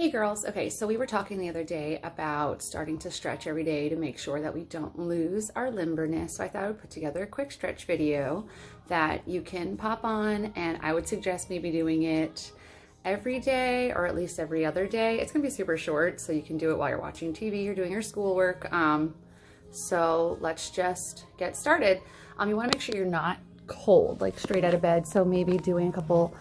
Hey girls, okay, so we were talking the other day about starting to stretch every day to make sure that we don't lose our limberness. So I thought I would put together a quick stretch video that you can pop on, and I would suggest maybe doing it every day or at least every other day. It's gonna be super short, so you can do it while you're watching TV or doing your schoolwork. So let's just get started. You wanna make sure you're not cold, like straight out of bed. So maybe doing a couple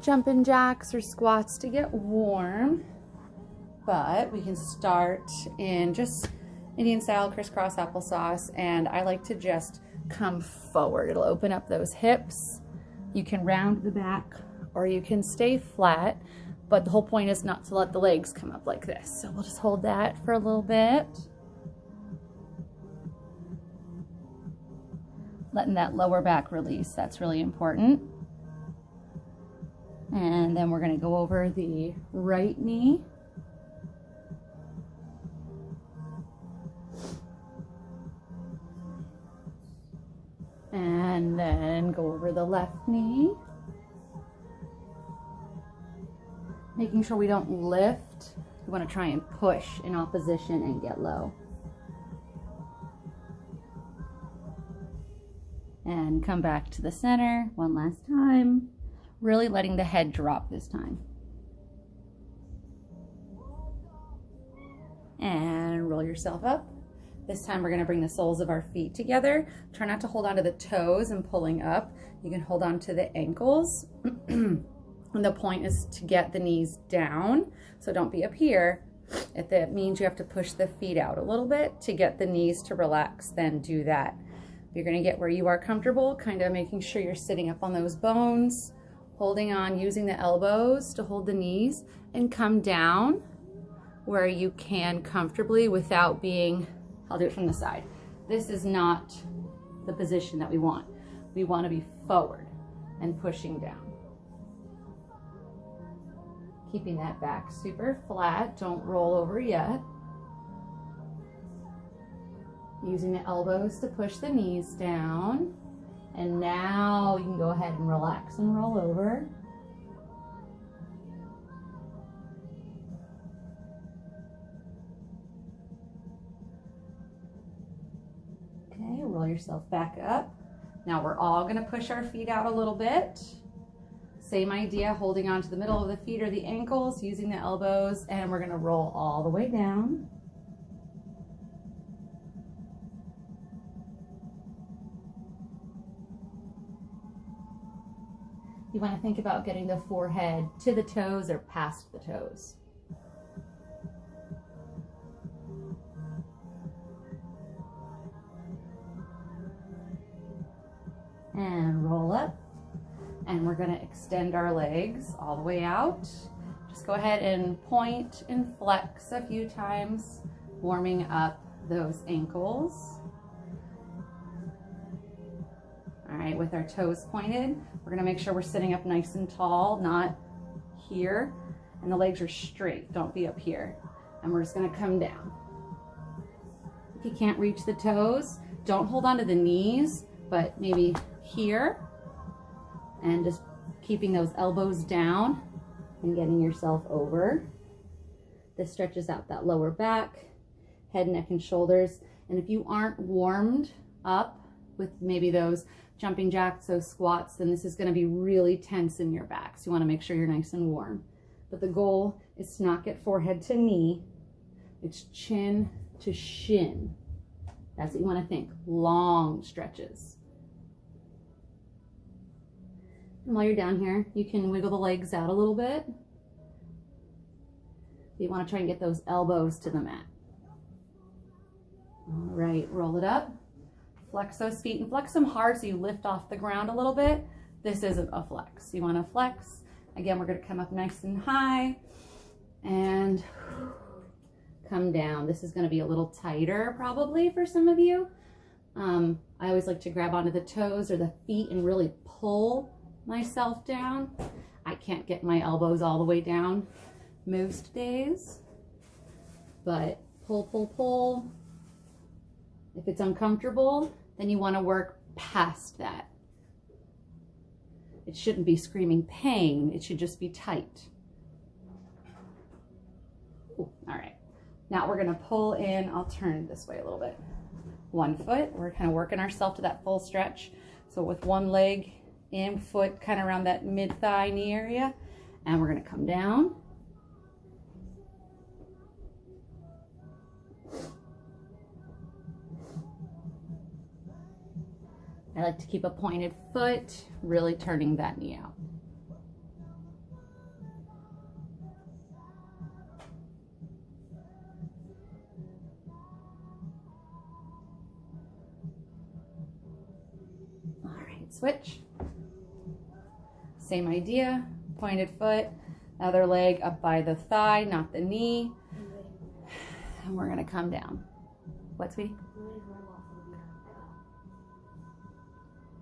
jumping jacks or squats to get warm, but we can start in just Indian style crisscross applesauce, and I like to just come forward. It'll open up those hips. You can round the back or you can stay flat, but the whole point is not to let the legs come up like this. So we'll just hold that for a little bit, letting that lower back release. That's really important. And then we're going to go over the right knee. And then go over the left knee. Making sure we don't lift. We want to try and push in opposition and get low. And come back to the center one last time. Really letting the head drop this time. And roll yourself up. This time we're going to bring the soles of our feet together. Try not to hold on to the toes and pulling up. You can hold on to the ankles. And the point is to get the knees down. So don't be up here. If that means you have to push the feet out a little bit to get the knees to relax, then do that. You're going to get where you are comfortable, kind of making sure you're sitting up on those bones. Holding on, using the elbows to hold the knees, and come down where you can comfortably without being, I'll do it from the side. This is not the position that we want. We want to be forward and pushing down. Keeping that back super flat, don't roll over yet. Using the elbows to push the knees down. And now you can go ahead and relax and roll over. Okay, roll yourself back up. Now we're all going to push our feet out a little bit. Same idea, holding on to the middle of the feet or the ankles, using the elbows, and we're going to roll all the way down. You want to think about getting the forehead to the toes or past the toes. And roll up. And we're going to extend our legs all the way out. Just go ahead and point and flex a few times, warming up those ankles. All right, with our toes pointed, we're gonna make sure we're sitting up nice and tall, not here, and the legs are straight, don't be up here. And we're just gonna come down. If you can't reach the toes, don't hold on to the knees, but maybe here, and just keeping those elbows down and getting yourself over. This stretches out that lower back, head, neck, and shoulders. And if you aren't warmed up with maybe those jumping jacks, those squats, then this is going to be really tense in your back. So you want to make sure you're nice and warm. But the goal is to not get forehead to knee. It's chin to shin. That's what you want to think. Long stretches. And while you're down here, you can wiggle the legs out a little bit. You want to try and get those elbows to the mat. All right, roll it up. Flex those feet and flex them hard so you lift off the ground a little bit. This isn't a flex. You want to flex. Again, we're going to come up nice and high and come down. This is going to be a little tighter probably for some of you. I always like to grab onto the toes or the feet and really pull myself down. I can't get my elbows all the way down most days, but pull, pull, pull. If it's uncomfortable, then you want to work past that. It shouldn't be screaming pain. It should just be tight. All right. Now we're gonna pull in, I'll turn this way a little bit. 1 foot, we're kind of working ourselves to that full stretch. So with one leg in, foot kind of around that mid-thigh knee area, and we're gonna come down. I like to keep a pointed foot, really turning that knee out. All right, switch. Same idea, pointed foot, other leg up by the thigh, not the knee. And we're gonna come down. What, sweetie?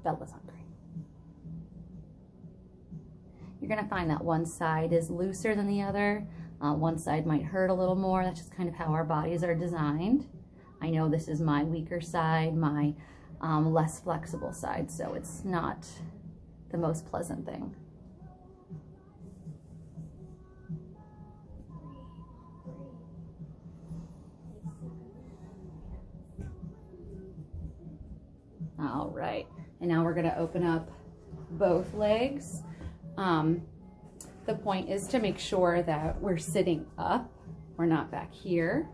Bella's hungry. You're gonna find that one side is looser than the other. One side might hurt a little more. That's just kind of how our bodies are designed. I know this is my weaker side, my less flexible side, so it's not the most pleasant thing. All right, and now we're gonna open up both legs. The point is to make sure that we're sitting up, we're not back here,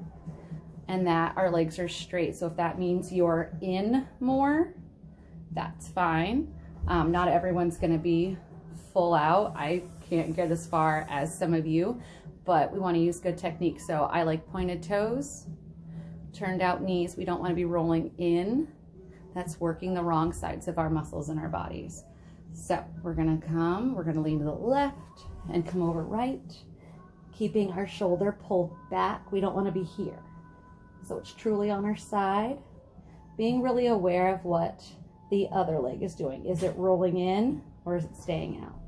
and that our legs are straight. So if that means you're in more, that's fine. Not everyone's gonna be full out. I can't get as far as some of you, but we wanna use good technique. So I like pointed toes, turned out knees. We don't wanna be rolling in. That's working the wrong sides of our muscles in our bodies. So we're gonna lean to the left and come over right, keeping our shoulder pulled back. We don't wanna be here. So it's truly on our side, being really aware of what the other leg is doing. Is it rolling in or is it staying out?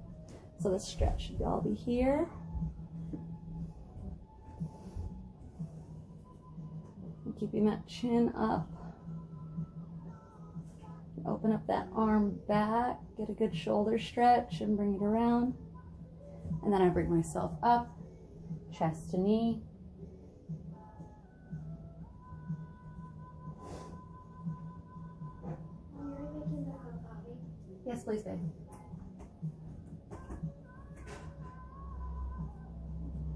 So the stretch should all be here. And keeping that chin up. Open up that arm back, get a good shoulder stretch and bring it around. And then I bring myself up, chest to knee. Yes, please, babe.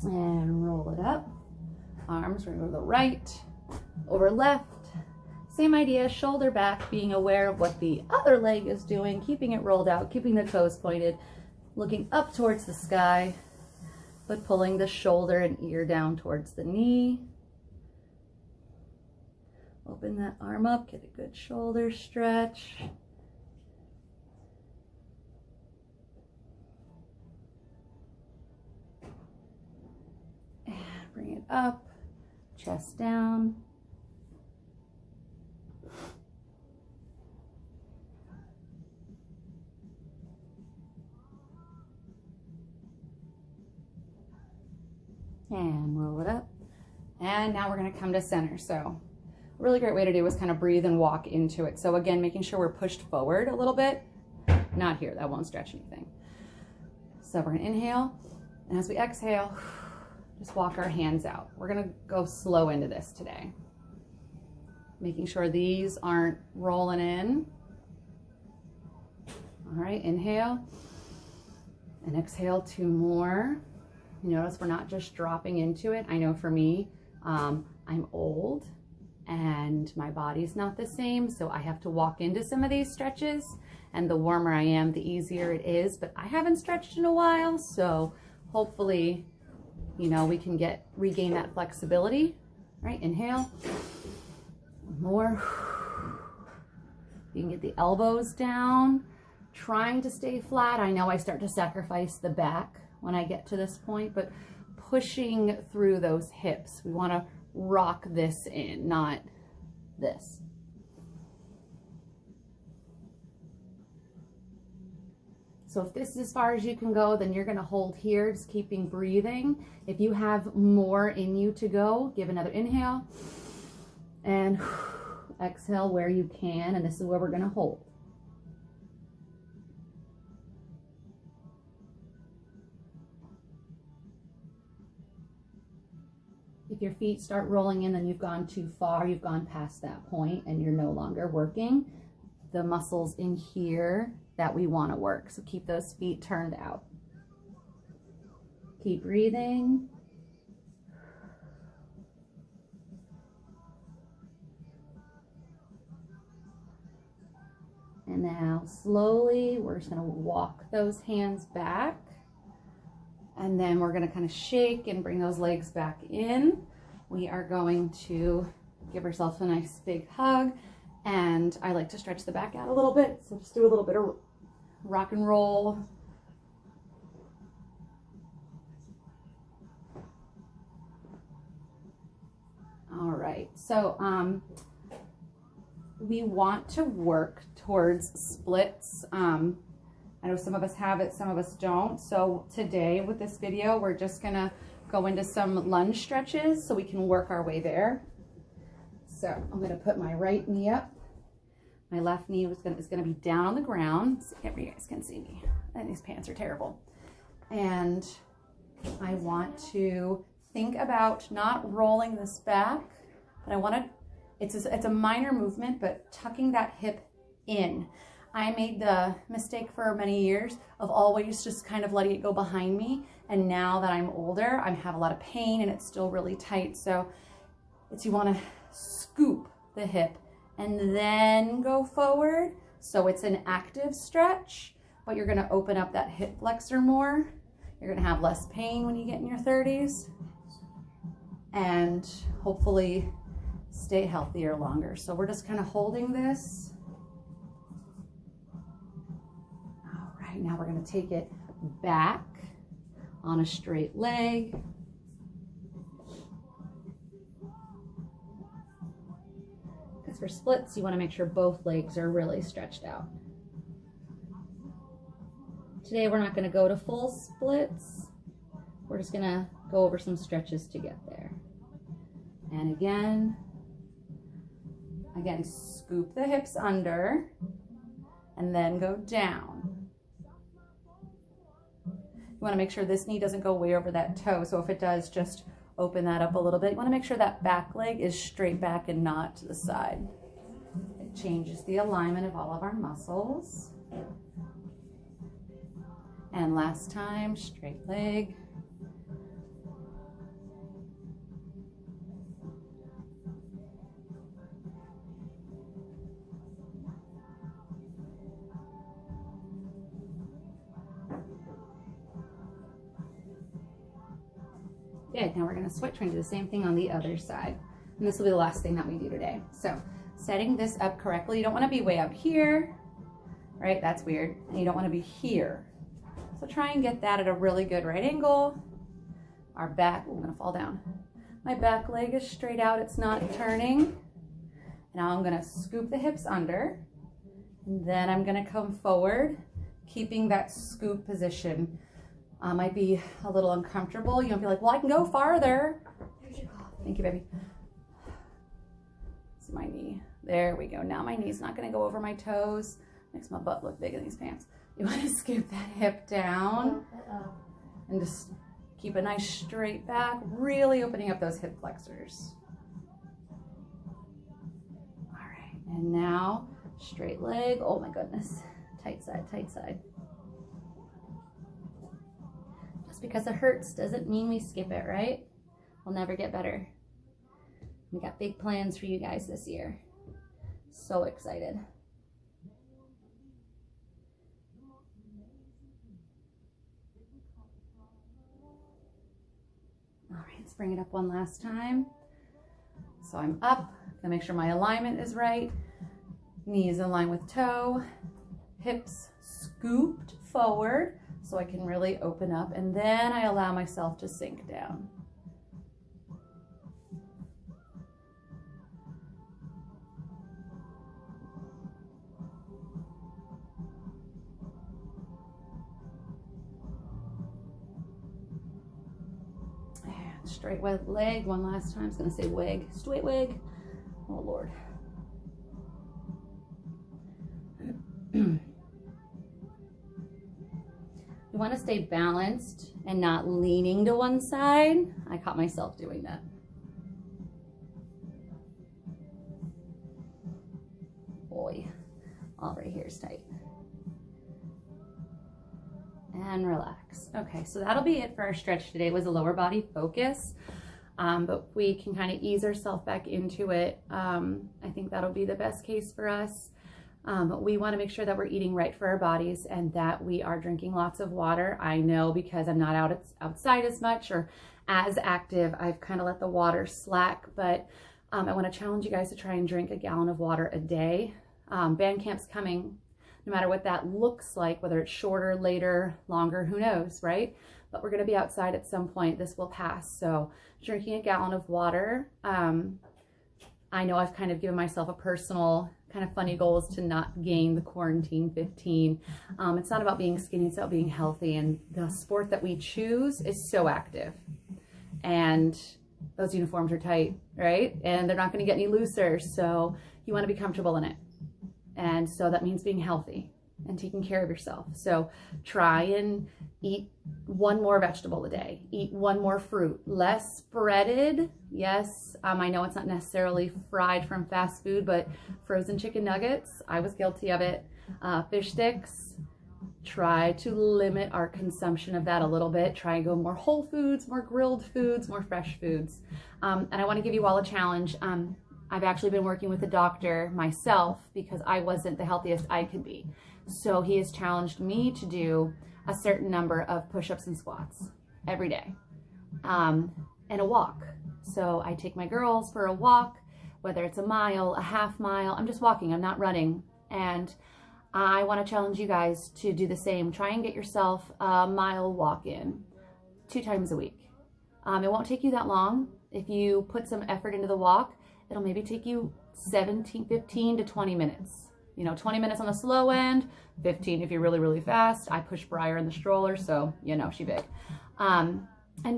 And roll it up. Arms, we're gonna go to the right, over left. Same idea, shoulder back, being aware of what the other leg is doing, keeping it rolled out, keeping the toes pointed, looking up towards the sky, but pulling the shoulder and ear down towards the knee. Open that arm up, get a good shoulder stretch. And bring it up, chest down. And roll it up. And now we're gonna come to center. So a really great way to do is kind of breathe and walk into it. So again, making sure we're pushed forward a little bit. Not here, that won't stretch anything. So we're gonna inhale, and as we exhale, just walk our hands out. We're gonna go slow into this today. Making sure these aren't rolling in. All right, inhale, and exhale 2 more. You notice we're not just dropping into it. I know for me, I'm old and my body's not the same, so I have to walk into some of these stretches, and the warmer I am, the easier it is, but I haven't stretched in a while, so hopefully, you know, we can regain that flexibility. All right, inhale, more. You can get the elbows down, trying to stay flat. I know I start to sacrifice the back when I get to this point, but pushing through those hips. We want to rock this in, not this. So if this is as far as you can go, then you're going to hold here, just keeping breathing. If you have more in you to go, give another inhale and exhale where you can, and this is where we're going to hold. If your feet start rolling in, then you've gone too far, you've gone past that point and you're no longer working the muscles in here that we want to work. So keep those feet turned out. Keep breathing. And now slowly, we're just going to walk those hands back. And then we're going to kind of shake and bring those legs back in. We are going to give ourselves a nice big hug. And I like to stretch the back out a little bit. So just do a little bit of rock and roll. All right. So we want to work towards splits. I know some of us have it, some of us don't. So today with this video, we're just gonna go into some lunge stretches so we can work our way there. So I'm gonna put my right knee up. My left knee is gonna be down on the ground. So you guys can see me. And these pants are terrible. And I want to think about not rolling this back, but I wanna, it's a minor movement, but tucking that hip in. I made the mistake for many years of always just kind of letting it go behind me. And now that I'm older, I have a lot of pain and it's still really tight. So you want to scoop the hip and then go forward. So it's an active stretch, but you're going to open up that hip flexor more. You're going to have less pain when you get in your 30s and hopefully stay healthier longer. So we're just kind of holding this. Now we're going to take it back on a straight leg. Because for splits, you want to make sure both legs are really stretched out. Today, we're not going to go to full splits. We're just going to go over some stretches to get there. And again, scoop the hips under and then go down. You want to make sure this knee doesn't go way over that toe. So if it does, just open that up a little bit. You want to make sure that back leg is straight back and not to the side. It changes the alignment of all of our muscles. And last time, straight leg. Good, now we're gonna switch, we're gonna do the same thing on the other side. And this will be the last thing that we do today. So setting this up correctly, you don't wanna be way up here, right? That's weird. And you don't wanna be here. So try and get that at a really good right angle. Our back, I'm gonna fall down. My back leg is straight out, it's not turning. Now I'm gonna scoop the hips under, and then I'm gonna come forward, keeping that scoop position. Might be a little uncomfortable. You don't be like, well, I can go farther. Thank you, baby. It's my knee. There we go. Now my knee's not going to go over my toes. Makes my butt look big in these pants. You want to scoop that hip down and just keep a nice straight back, really opening up those hip flexors. All right, and now straight leg. Oh my goodness. Tight side, tight side. Because it hurts doesn't mean we skip it, right? We'll never get better. We got big plans for you guys this year. So excited. All right, let's bring it up one last time. So I'm up, gonna make sure my alignment is right. Knees in line with toe, hips scooped forward. So I can really open up, and then I allow myself to sink down. And straight leg one last time. I was gonna say wig, straight wig. Oh Lord. You want to stay balanced and not leaning to one side. I caught myself doing that. all right here is tight. And relax. Okay, so that'll be it for our stretch today. It was a lower body focus, but we can kind of ease ourselves back into it. I think that'll be the best case for us. We want to make sure that we're eating right for our bodies and that we are drinking lots of water. I know because I'm not outside as much or as active, I've kind of let the water slack, but I want to challenge you guys to try and drink a gallon of water a day. Band camp's coming, no matter what that looks like, whether it's shorter, later, longer, who knows, right? But we're going to be outside at some point. This will pass. So drinking a gallon of water. I know I've kind of given myself a personal kind of funny goals to not gain the quarantine 15. It's not about being skinny, it's about being healthy. And the sport that we choose is so active. And those uniforms are tight, right? And they're not going to get any looser. So you want to be comfortable in it. And so that means being healthy and taking care of yourself. So try and eat one more vegetable a day. Eat one more fruit. Less breaded. Yes, I know it's not necessarily fried from fast food, but frozen chicken nuggets, I was guilty of it. Fish sticks, try to limit our consumption of that a little bit. Try and go more whole foods, more grilled foods, more fresh foods. And I want to give you all a challenge. I've actually been working with a doctor myself because I wasn't the healthiest I could be. So he has challenged me to do a certain number of push-ups and squats every day, and a walk. So I take my girls for a walk, whether it's a mile, a half mile. I'm just walking, I'm not running. And I want to challenge you guys to do the same. Try and get yourself a mile walk in 2 times a week. It won't take you that long. If you put some effort into the walk, it'll maybe take you 15 to 20 minutes. 20 minutes on the slow end, 15 if you're really, really fast. I push Briar in the stroller, so she big. And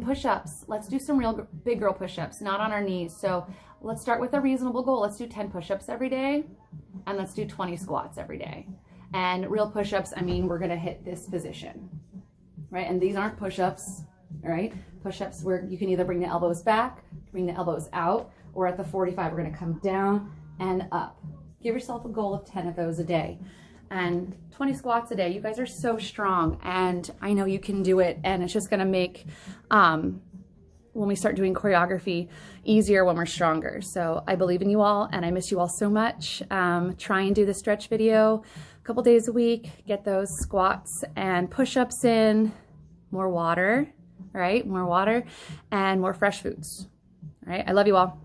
push-ups. Let's do some real big girl push-ups, not on our knees. So let's start with a reasonable goal. Let's do 10 push-ups every day, and let's do 20 squats every day. And real push-ups, we're gonna hit this position, right? And these aren't push-ups, all right? Push-ups where you can either bring the elbows back, bring the elbows out, or at the 45, we're gonna come down and up. Give yourself a goal of 10 of those a day and 20 squats a day. You guys are so strong and I know you can do it, and it's just gonna make, when we start doing choreography, easier when we're stronger. So I believe in you all and I miss you all so much. Try and do the stretch video a couple days a week, get those squats and push-ups in, more water, right? More water and more fresh foods, all right? I love you all.